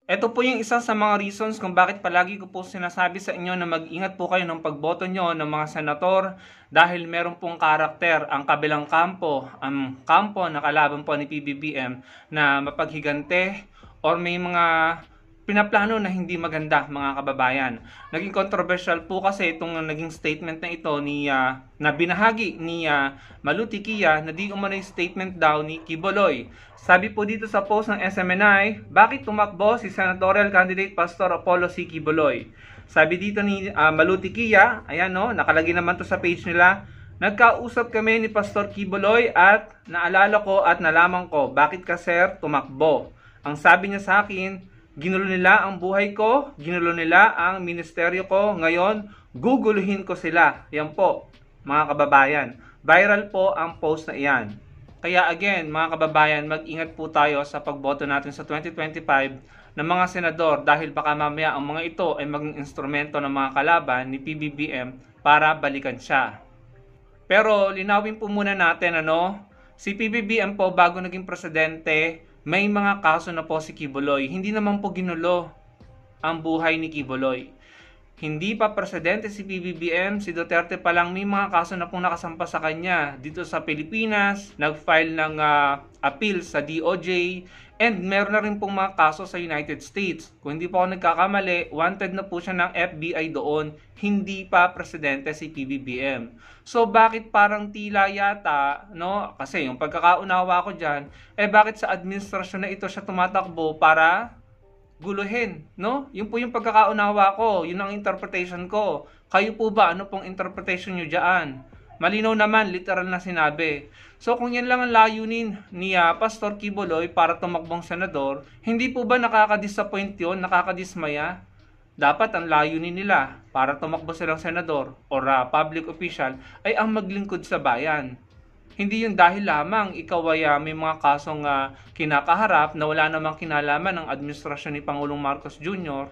Ito po yung isa sa mga reasons kung bakit palagi ko po sinasabi sa inyo na mag-ingat po kayo ng pagboto nyo ng mga senator dahil meron pong karakter ang kabilang kampo, ang kampo na kalaban po ni PBBM na mapaghigante or may mga pinaplano na hindi maganda, mga kababayan. Naging controversial po kasi itong naging statement na ito ni na binahagi ni Maluti Kia na di umano'y statement daw ni Quiboloy. Sabi po dito sa post ng SMNI, bakit tumakbo si senatorial candidate Pastor Apollo C. Quiboloy? Sabi dito ni Maluti Kia, ayan no, nakalagay naman to sa page nila, nagkausap kami ni Pastor Quiboloy at naalala ko at nalaman ko, bakit ka sir tumakbo? Ang sabi niya sa akin, ginulo nila ang buhay ko, ginulo nila ang ministeryo ko, ngayon guguluhin ko sila. Yan po, mga kababayan. Viral po ang post na iyan. Kaya again, mga kababayan, mag-ingat po tayo sa pagboto natin sa 2025 ng mga senador dahil baka mamaya ang mga ito ay maging instrumento ng mga kalaban ni PBBM para balikan siya. Pero linawin po muna natin, si PBBM po bago naging presidente, may mga kaso na po si Quiboloy. Hindi naman po ginulo ang buhay ni Quiboloy. Hindi pa presidente si PBBM, si Duterte pa lang may mga kaso na pong nakasampa sa kanya dito sa Pilipinas, nag-file ng appeal sa DOJ, and meron na rin pong mga kaso sa United States. Kung hindi po ako nagkakamali, wanted na po siya ng FBI doon, hindi pa presidente si PBBM. So bakit parang tila yata, kasi yung pagkakaunawa ko dyan, bakit sa administrasyon na ito siya tumatakbo para guluhin, Yun po yung pagkakaunawa ko, yun ang interpretation ko. Kayo po ba, ano pong interpretation nyo dyan? Malinaw naman, literal na sinabi. So kung yan lang ang layunin ni Pastor Quiboloy para tumakbong senador, hindi po ba nakaka-disappoint yun, nakakadismaya? Dapat ang layunin nila para tumakbo silang senador or public official ay ang maglingkod sa bayan. Hindi yun dahil lamang ikaw ay may mga kasong kinakaharap na wala namang kinalaman ng administrasyon ni Pangulong Marcos Jr.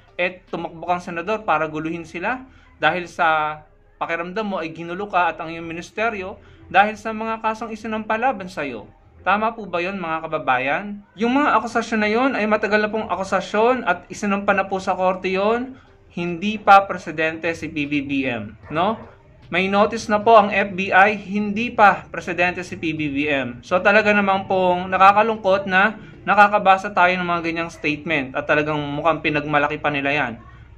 Tumakbo kang senador para guluhin sila dahil sa pakiramdam mo ay ginulo ka at ang iyong ministeryo dahil sa mga kasong isinampalaban sa iyo. Tama po ba yun, mga kababayan? Yung mga akusasyon na yun ay matagal na pong akusasyon at isinampa na po sa korte yun, hindi pa presidente si PBBM, May notice na po ang FBI, hindi pa presidente si PBBM. So talaga naman pong nakakalungkot na nakakabasa tayo ng mga ganyang statement at talagang mukhang pinagmalaki pa nila yan.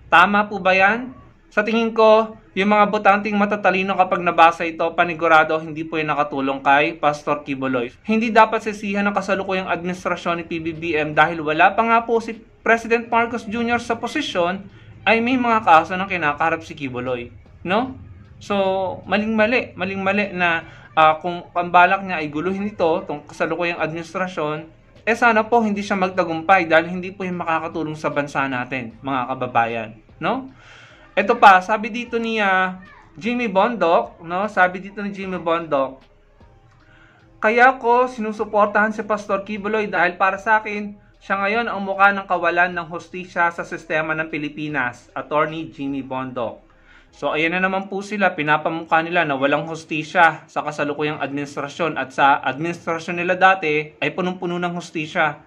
Tama po ba yan? Sa tingin ko, yung mga botanting matatalino kapag nabasa ito, panigurado hindi po yung nakatulong kay Pastor Quiboloy. Hindi dapat sisihan ng kasalukuyang administrasyon ni PBBM dahil wala pa nga po si President Marcos Jr. sa posisyon, ay may mga kaso ng kinakaharap si Quiboloy. So, maling-mali na kung pambalak niya ay guluhin ito, itong kasalukuyang administrasyon, sana po hindi siya magtagumpay dahil hindi po yung makakatulong sa bansa natin, mga kababayan. Ito pa, sabi dito ni Jimmy Bondoc, kaya ko sinusuportahan si Pastor Quiboloy dahil para sa akin, siya ngayon ang mukha ng kawalan ng hustisya sa sistema ng Pilipinas, Attorney Jimmy Bondoc. So ayan na naman po sila, pinapamukha nila na walang hustisya sa kasalukuyang administrasyon at sa administrasyon nila dati ay punong-puno ng hustisya.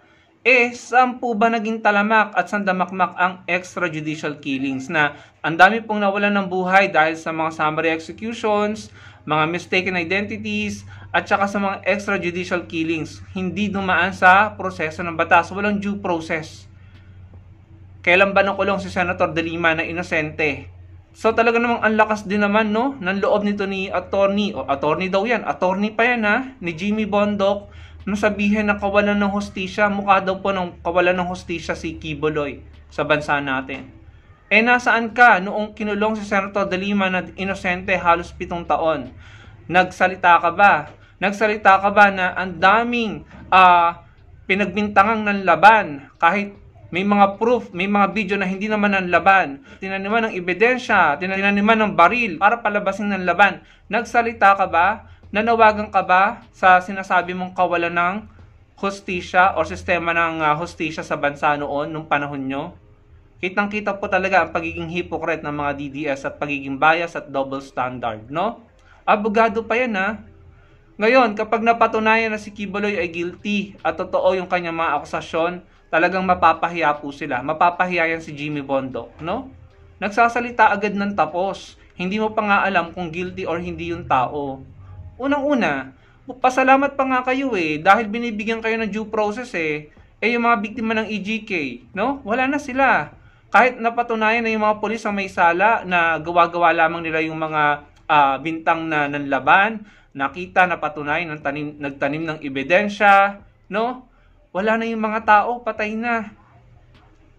Saan po ba naging talamak at sandamakmak ang extrajudicial killings na ang dami pong nawalan ng buhay dahil sa mga summary executions, mga mistaken identities, at saka sa mga extrajudicial killings. Hindi dumaan sa proseso ng batas, walang due process. Kailan ba nakulong si Senator De Lima na inosente? So talaga namang ang lakas din naman ng loob nito ni attorney pa yan ni Jimmy Bondoc, nung sabihin na kawalan ng hustisya, mukha daw po ng kawalan ng hustisya si Quiboloy sa bansa natin. Nasaan ka noong kinulong si Senator De Lima na inosente halos 7 taon? Nagsalita ka ba? Nagsalita ka ba na ang daming pinagbintangang ng laban kahit may mga proof, may mga video na hindi naman ng laban, tinaniman ng ebidensya, tinaniman ng baril para palabasin ng laban. Nagsalita ka ba? Nanawagan ka ba sa sinasabi mong kawalan ng hustisya o sistema ng hustisya sa bansa noon, nung panahon nyo? Kitang-kita po talaga ang pagiging hypocrite ng mga DDS at pagiging bias at double standard, Abogado pa yan, Ngayon, kapag napatunayan na si Quiboloy ay guilty at totoo yung kanyang mga akusasyon, talagang mapapahiya po sila. Mapapahiya yan si Jimmy Bondoc, no? Nagsasalita agad ng tapos. Hindi mo pa nga alam kung guilty or hindi yung tao. Unang-una, pasalamat pa nga kayo dahil binibigyan kayo ng due process yung mga biktima ng EGK, no? Wala na sila. Kahit napatunayan na yung mga polis ang may sala na gawa-gawa lamang nila yung mga bintang na nanlaban, nakita, napatunayan, nagtanim ng ebidensya, no? Wala na yung mga tao, patay na.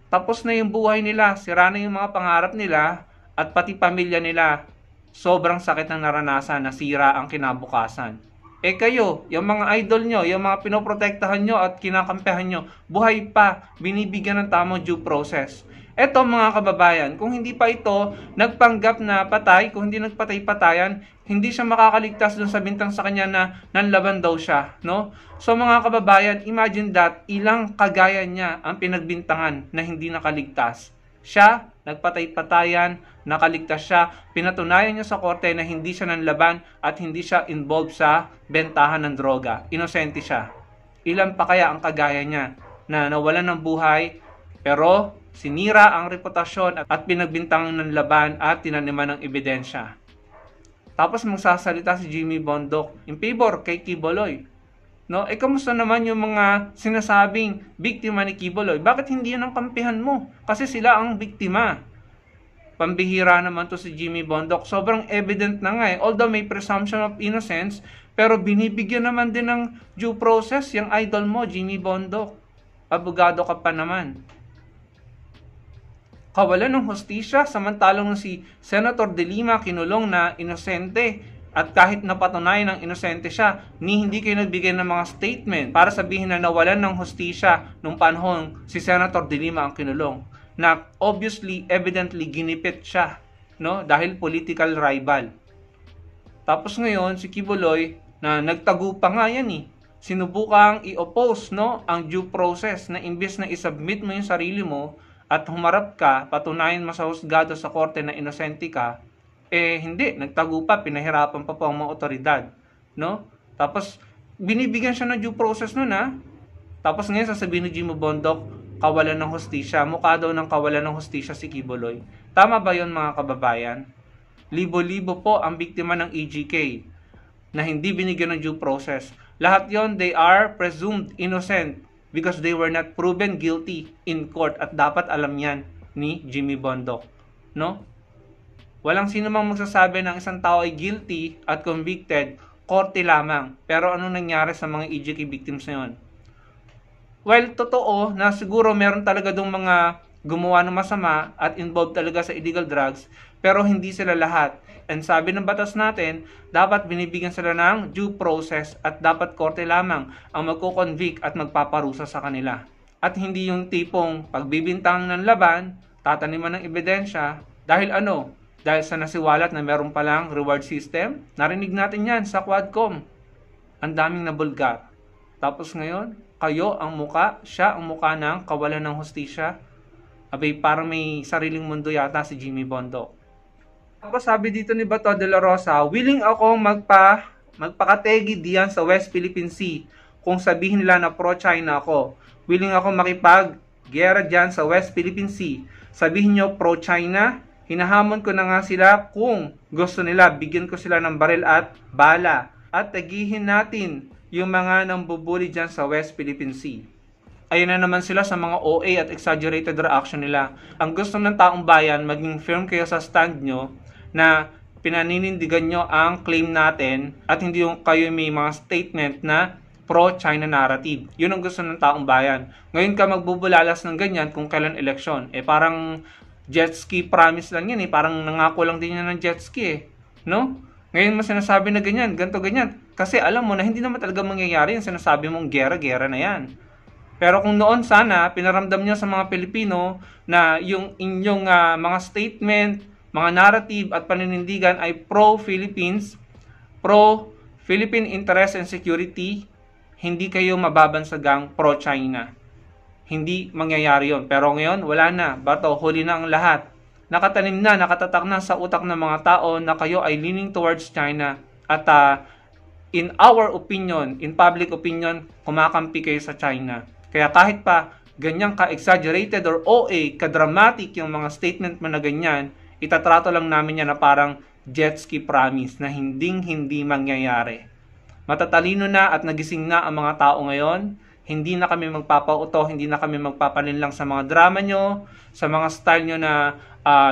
Tapos na yung buhay nila, sira na yung mga pangarap nila, at pati pamilya nila, sobrang sakit ng naranasan, nasira ang kinabukasan. Kayo, yung mga idol nyo, yung mga pinoprotektahan nyo at kinakampihan nyo, buhay pa, binibigyan ng tamang due process. Eto mga kababayan, kung hindi pa ito nagpanggap na patay, kung hindi nagpatay-patayan, hindi siya makakaligtas dun sa bintang sa kanya na nanlaban daw siya, no? So mga kababayan, imagine that, ilang kagaya niya ang pinagbintangan na hindi nakaligtas. Siya, nagpatay-patayan, nakaligtas siya, pinatunayan niya sa korte na hindi siya nanlaban at hindi siya involved sa bentahan ng droga. Inosente siya. Ilan pa kaya ang kagaya niya na nawalan ng buhay pero sinira ang reputasyon at pinagbintangan ng laban at tinaniman ng ebidensya. Tapos magsasalita si Jimmy Bondoc in favor kay Quiboloy. No, kamusta naman yung mga sinasabing biktima ni Quiboloy? Bakit hindi yan ang kampihan mo? Kasi sila ang biktima. Pambihira naman to si Jimmy Bondoc. Sobrang evident na nga Although may presumption of innocence, pero binibigyan naman din ng due process yung idol mo, Jimmy Bondoc. Abogado ka pa naman. Kawalan ng hustisya, samantalang si Senator De Lima kinulong na inosente. At kahit napatunayan ng inosente siya, hindi kayo nagbigay ng mga statement para sabihin na nawalan ng hustisya nung panahon si Senator De Lima ang kinulong. Na obviously, evidently, ginipit siya, no? Dahil political rival. Tapos ngayon, si Quiboloy, na nagtago pa nga yan sinubukang i-oppose, no? Ang due process na imbes na isubmit mo yung sarili mo at humarap ka, patunayan mo sa husgado sa korte na inosente ka, hindi, nagtago pa, pinahirapan pa po ang mga otoridad, no? Tapos, binibigyan siya ng due process nun, Tapos ngayon, sasabihin ni Jimmy Bondoc, kawalan ng hustisya, mukha daw ng kawalan ng hustisya si Quiboloy. Tama ba yun mga kababayan? Libo-libo po ang biktima ng EGK na hindi binigyan ng due process. Lahat yon, they are presumed innocent because they were not proven guilty in court at dapat alam yan ni Jimmy Bondoc, no? Walang sino mang magsasabi ng isang tao ay guilty at convicted, korte lamang. Pero anong nangyari sa mga EGK victims na yun? Well, totoo na siguro meron talaga dong mga gumawa ng masama at involved talaga sa illegal drugs, pero hindi sila lahat. And sabi ng batas natin, dapat binibigyan sila ng due process at dapat korte lamang ang magko-convict at magpaparusa sa kanila. At hindi yung tipong pagbibintang ng laban, tataniman ng ebidensya, dahil Dahil sa nasiwalat na meron palang reward system, narinig natin yan sa Quadcom. Ang daming nabulgar. Tapos ngayon, kayo ang muka, siya ang muka ng kawalan ng hustisya. Abay, parang may sariling mundo yata si Jimmy Bondoc. Tapos sabi dito ni Bato de la Rosa, willing akong magpakategi diyan sa West Philippine Sea kung sabihin nila na pro-China ako. Willing akong makipag-gera diyan sa West Philippine Sea. Sabihin nyo pro-China, hinahamon ko na nga sila kung gusto nila, bigyan ko sila ng baril at bala. At tagihin natin yung mga nambubuli dyan sa West Philippine Sea. Ayun na naman sila sa mga OA at exaggerated reaction nila. Ang gusto ng taong bayan, maging firm kayo sa stand nyo na pinaninindigan nyo ang claim natin at hindi yung kayo may mga statement na pro-China narrative. Yun ang gusto ng taong bayan. Ngayon ka magbubulalas ng ganyan kung kailan eleksyon. Parang jet ski promise lang yan parang nangako lang din yan ng jet ski no? Ngayon mo sinasabi na ganyan, ganto ganyan. Kasi alam mo na hindi naman talaga mangyayari yung sinasabi mong gera na yan. Pero kung noon sana, pinaramdam nyo sa mga Pilipino na yung inyong mga statement, mga narrative at paninindigan ay pro-Philippines, pro-Philippine interest and security, hindi kayo mababansagang pro-China. Hindi mangyayari yon. Pero ngayon, wala na. Bato, huli na ang lahat. Nakatanim na, nakatatak na sa utak ng mga tao na kayo ay leaning towards China. At in our opinion, in public opinion, kumakampi kayo sa China. Kaya kahit pa ganyang ka-exaggerated or OA, ka-dramatic yung mga statement mo na ganyan, itatrato lang namin yan na parang jet ski promise na hindi mangyayari. Matatalino na at nagising na ang mga tao ngayon. Hindi na kami magpapauto, hindi na kami magpapalinlang sa mga drama nyo, sa mga style nyo na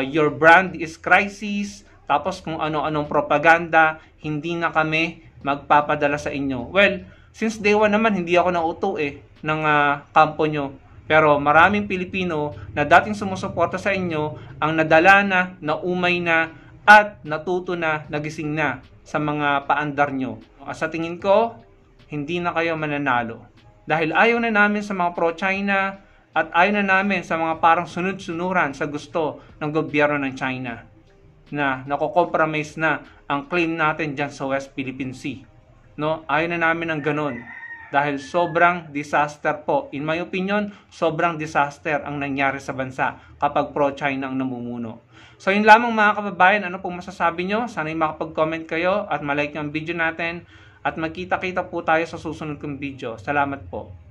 your brand is crisis, tapos kung ano-anong propaganda, hindi na kami magpapadala sa inyo. Well, since day one naman, hindi ako nauto ng kampo nyo. Pero maraming Pilipino na dating sumusuporta sa inyo ang nadala na, naumay na, at natuto na, nagising na sa mga paandar nyo. Sa tingin ko, hindi na kayo mananalo. Dahil ayaw na namin sa mga pro-China at ayaw na namin sa mga parang sunod-sunuran sa gusto ng gobyerno ng China na nako-compromise na ang claim natin dyan sa West Philippine Sea. No? Ayaw na namin ng ganun. Dahil sobrang disaster po. In my opinion, sobrang disaster ang nangyari sa bansa kapag pro-China ang namumuno. So yun lamang mga kababayan, ano pong masasabi nyo? Sana'y makapag-comment kayo at malike ang video natin. At magkita-kita po tayo sa susunod kong video. Salamat po.